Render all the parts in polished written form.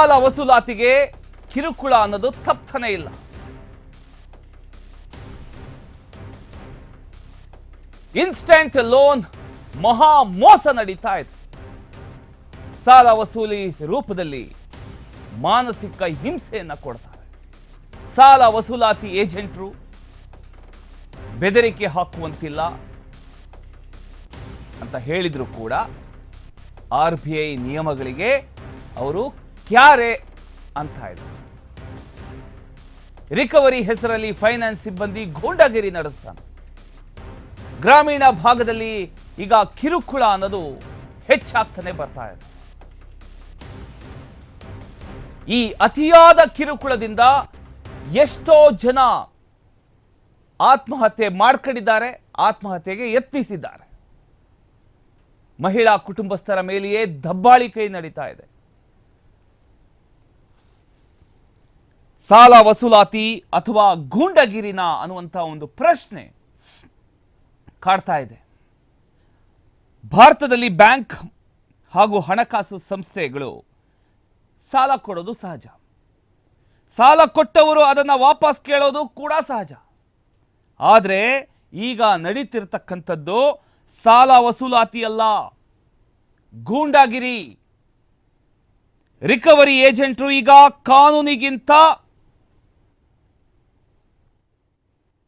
ಸಾಲ ವಸೂಲಾತಿಗೆ ಕಿರುಕುಳ ಅನ್ನೋದು ತಪ್ಪನೆ ಇಲ್ಲ. ಇನ್ಸ್ಟೆಂಟ್ ಲೋನ್ ಮಹಾ ಮೋಸ ನಡೀತಾ ಇದೆ. ಸಾಲ ವಸೂಲಿ ರೂಪದಲ್ಲಿ ಮಾನಸಿಕ ಹಿಂಸೆಯನ್ನ ಕೊಡ್ತಾರೆ. ಸಾಲ ವಸೂಲಾತಿ ಏಜೆಂಟರು ಬೆದರಿಕೆ ಹಾಕುವಂತಿಲ್ಲ ಅಂತ ಹೇಳಿದ್ರು ಕೂಡ RBI ನಿಯಮಗಳಿಗೆ ಅವರು ಕ್ಯಾರೆ ಅಂತ ಇದೆ. ರಿಕವರಿ ಹೆಸರಲ್ಲಿ ಫೈನಾನ್ಸ್ ಸಿಬ್ಬಂದಿ ಗೂಂಡಾಗಿರಿ ನಡೆಸ್ತಾನೆ. ಗ್ರಾಮೀಣ ಭಾಗದಲ್ಲಿ ಈಗ ಕಿರುಕುಳ ಅನ್ನೋದು ಹೆಚ್ಚಾಗ್ತಾನೆ ಬರ್ತಾ ಇದೆ. ಈ ಅತಿಯಾದ ಕಿರುಕುಳದಿಂದ ಎಷ್ಟೋ ಜನ ಆತ್ಮಹತ್ಯೆ ಮಾಡ್ಕೊಂಡಿದ್ದಾರೆ, ಆತ್ಮಹತ್ಯೆಗೆ ಯತ್ನಿಸಿದ್ದಾರೆ. ಮಹಿಳಾ ಕುಟುಂಬಸ್ಥರ ಮೇಲೆಯೇ ದಬ್ಬಾಳಿಕೆ ನಡೀತಾ ಇದೆ. ಸಾಲ ವಸೂಲಾತಿ ಅಥವಾ ಗೂಂಡಗಿರಿನ ಅನ್ನುವಂಥ ಒಂದು ಪ್ರಶ್ನೆ ಕಾಡ್ತಾ ಇದೆ. ಭಾರತದಲ್ಲಿ ಬ್ಯಾಂಕ್ ಹಾಗೂ ಹಣಕಾಸು ಸಂಸ್ಥೆಗಳು ಸಾಲ ಕೊಡೋದು ಸಹಜ. ಸಾಲ ಕೊಟ್ಟವರು ಅದನ್ನು ವಾಪಸ್ ಕೇಳೋದು ಕೂಡ ಸಹಜ. ಆದರೆ ಈಗ ನಡೀತಿರ್ತಕ್ಕಂಥದ್ದು ಸಾಲ ವಸೂಲಾತಿ ಅಲ್ಲ, ಗೂಂಡಾಗಿರಿ. ರಿಕವರಿ ಏಜೆಂಟರು ಈಗ ಕಾನೂನಿಗಿಂತ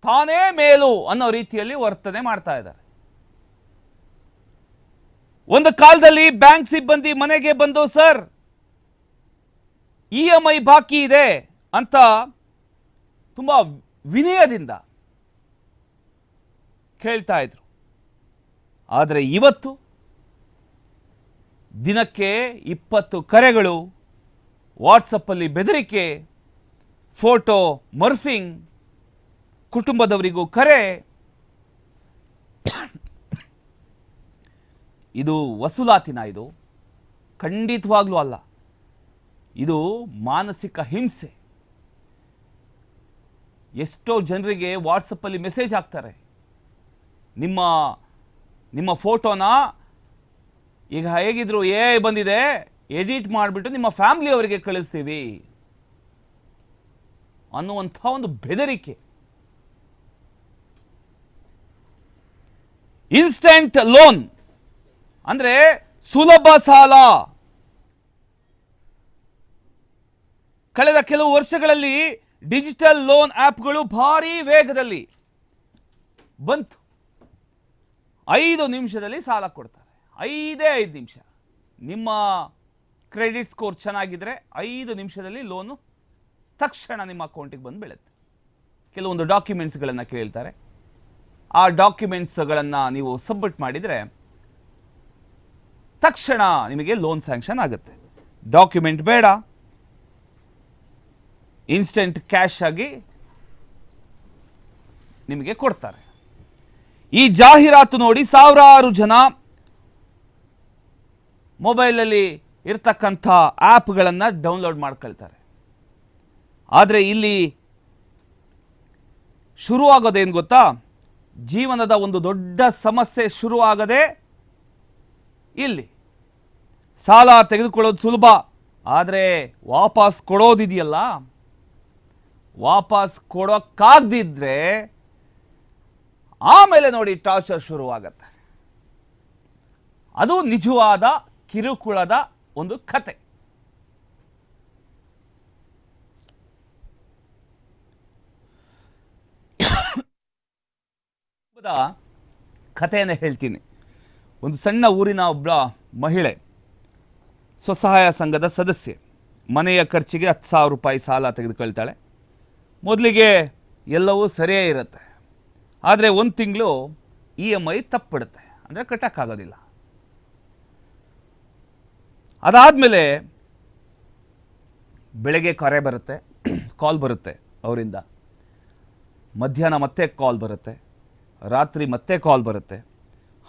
ತಾನೇ ಮೇಲು ಅನ್ನೋ ರೀತಿಯಲ್ಲಿ ವರ್ತನೆ ಮಾಡ್ತಾ ಇದ್ದಾರೆ. ಒಂದು ಕಾಲದಲ್ಲಿ ಬ್ಯಾಂಕ್ ಸಿಬ್ಬಂದಿ ಮನೆಗೆ ಬಂದು, ಸರ್ EMI ಬಾಕಿ ಇದೆ ಅಂತ ತುಂಬಾ ವಿನಯದಿಂದ ಕೇಳ್ತಾ ಇದ್ರು. ಆದರೆ ಇವತ್ತು ದಿನಕ್ಕೆ 20 ಕರೆಗಳು, ವಾಟ್ಸಪ್ಪಲ್ಲಿ ಬೆದರಿಕೆ, ಫೋಟೋ ಮರ್ಫಿಂಗ್, ಕುಟುಂಬದವರಿಗೂ ಕರೆ. ಇದು ವಸೂಲಾತಿನ? ಇದು ಖಂಡಿತವಾಗ್ಲೂ ಅಲ್ಲ. ಇದು ಮಾನಸಿಕ ಹಿಂಸೆ. ಎಷ್ಟೋ ಜನರಿಗೆ ವಾಟ್ಸಪ್ಪಲ್ಲಿ ಮೆಸೇಜ್ ಹಾಕ್ತಾರೆ, ನಿಮ್ಮ ಫೋಟೋನ ಈಗ ಹೇಗಿದ್ರು AI ಬಂದಿದೆ, ಎಡಿಟ್ ಮಾಡಿಬಿಟ್ಟು ನಿಮ್ಮ ಫ್ಯಾಮಿಲಿಯವರಿಗೆ ಕಳಿಸ್ತೀವಿ ಅನ್ನುವಂಥ ಒಂದು ಬೆದರಿಕೆ. ಇನ್ಸ್ಟೆಂಟ್ ಲೋನ್ ಅಂದ್ರೆ ಸುಲಭ ಸಾಲ. ಕಳೆದ ಕೆಲವು ವರ್ಷಗಳಲ್ಲಿ ಡಿಜಿಟಲ್ ಲೋನ್ ಆ್ಯಪ್ಗಳು ಭಾರಿ ವೇಗದಲ್ಲಿ ಬಂತು. 5 ನಿಮಿಷದಲ್ಲಿ ಸಾಲ ಕೊಡ್ತಾರೆ. 5 ನಿಮಿಷ. ನಿಮ್ಮ ಕ್ರೆಡಿಟ್ ಸ್ಕೋರ್ ಚೆನ್ನಾಗಿದ್ರೆ 5 ನಿಮಿಷದಲ್ಲಿ ಲೋನು ತಕ್ಷಣ ನಿಮ್ಮ ಅಕೌಂಟಿಗೆ ಬಂದು ಬೀಳುತ್ತೆ. ಕೆಲವೊಂದು ಡಾಕ್ಯುಮೆಂಟ್ಸ್ಗಳನ್ನು ಕೇಳ್ತಾರೆ. ಆ ಡಾಕ್ಯುಮೆಂಟ್ಸ್ಗಳನ್ನು ನೀವು ಸಬ್ಮಿಟ್ ಮಾಡಿದರೆ ತಕ್ಷಣ ನಿಮಗೆ ಲೋನ್ ಸ್ಯಾಂಕ್ಷನ್ ಆಗುತ್ತೆ. ಡಾಕ್ಯುಮೆಂಟ್ ಬೇಡ, ಇನ್ಸ್ಟೆಂಟ್ ಕ್ಯಾಶ್ ಆಗಿ ನಿಮಗೆ ಕೊಡ್ತಾರೆ. ಈ ಜಾಹೀರಾತು ನೋಡಿ ಸಾವಿರಾರು ಜನ ಮೊಬೈಲಲ್ಲಿ ಇರ್ತಕ್ಕಂಥ ಆ್ಯಪ್ಗಳನ್ನು ಡೌನ್ಲೋಡ್ ಮಾಡ್ಕೊಳ್ತಾರೆ. ಆದರೆ ಇಲ್ಲಿ ಶುರುವಾಗೋದೇನು ಗೊತ್ತಾ? ಜೀವನದ ಒಂದು ದೊಡ್ಡ ಸಮಸ್ಯೆ ಶುರುವಾಗದೆ ಇಲ್ಲಿ. ಸಾಲ ತೆಗೆದುಕೊಳ್ಳೋದು ಸುಲಭ, ಆದರೆ ವಾಪಸ್ ಕೊಡೋದಿದೆಯಲ್ಲ, ವಾಪಸ್ ಕೊಡೋಕ್ಕಾಗದಿದ್ರೆ ಆಮೇಲೆ ನೋಡಿ ಟಾರ್ಚರ್ ಶುರುವಾಗತ್ತೆ. ಅದು ನಿಜವಾದ ಕಿರುಕುಳದ ಒಂದು ಕತೆ. ಕಥೆಯನ್ನು ಹೇಳ್ತೀನಿ. ಒಂದು ಸಣ್ಣ ಊರಿನ ಒಬ್ಬ ಮಹಿಳೆ, ಸ್ವಸಹಾಯ ಸಂಘದ ಸದಸ್ಯೆ, ಮನೆಯ ಖರ್ಚಿಗೆ 10,000 ರೂಪಾಯಿ ಸಾಲ ತೆಗೆದುಕೊಳ್ತಾಳೆ. ಮೊದಲಿಗೆ ಎಲ್ಲವೂ ಸರಿಯೇ ಇರುತ್ತೆ. ಆದರೆ 1 ತಿಂಗಳು EMI ತಪ್ಪಿಬಿಡುತ್ತೆ, ಅಂದರೆ ಕಟ್ಟಕ್ಕಾಗೋದಿಲ್ಲ. ಅದಾದಮೇಲೆ ಬೆಳಗ್ಗೆ ಕಾಲ್ ಬರುತ್ತೆ ಅವರಿಂದ, ಮಧ್ಯಾಹ್ನ ಮತ್ತೆ ಕಾಲ್ ಬರುತ್ತೆ, ರಾತ್ರಿ ಮತ್ತೆ ಕಾಲ್ ಬರುತ್ತೆ.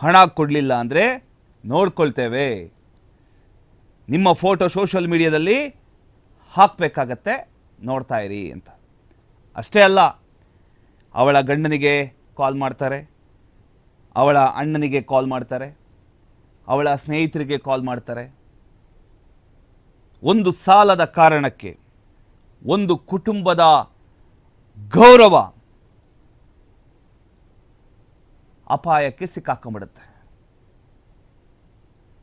ಹಣ ಕೊಡಲಿಲ್ಲ ಅಂದರೆ ನೋಡ್ಕೊಳ್ತೇವೆ, ನಿಮ್ಮ ಫೋಟೋ ಸೋಷಿಯಲ್ ಮೀಡಿಯಾದಲ್ಲಿ ಹಾಕಬೇಕಾಗತ್ತೆ, ನೋಡ್ತಾ ಇರಿ ಅಂತ. ಅಷ್ಟೇ ಅಲ್ಲ, ಅವಳ ಗಂಡನಿಗೆ ಕಾಲ್ ಮಾಡ್ತಾರೆ, ಅವಳ ಅಣ್ಣನಿಗೆ ಕಾಲ್ ಮಾಡ್ತಾರೆ, ಅವಳ ಸ್ನೇಹಿತರಿಗೆ ಕಾಲ್ ಮಾಡ್ತಾರೆ. ಒಂದು ಸಾಲದ ಕಾರಣಕ್ಕೆ ಒಂದು ಕುಟುಂಬದ ಗೌರವ ಅಪಾಯಕ್ಕೆ ಸಿಕ್ಕಾಕೊಂಡ್ಬಿಡುತ್ತೆ.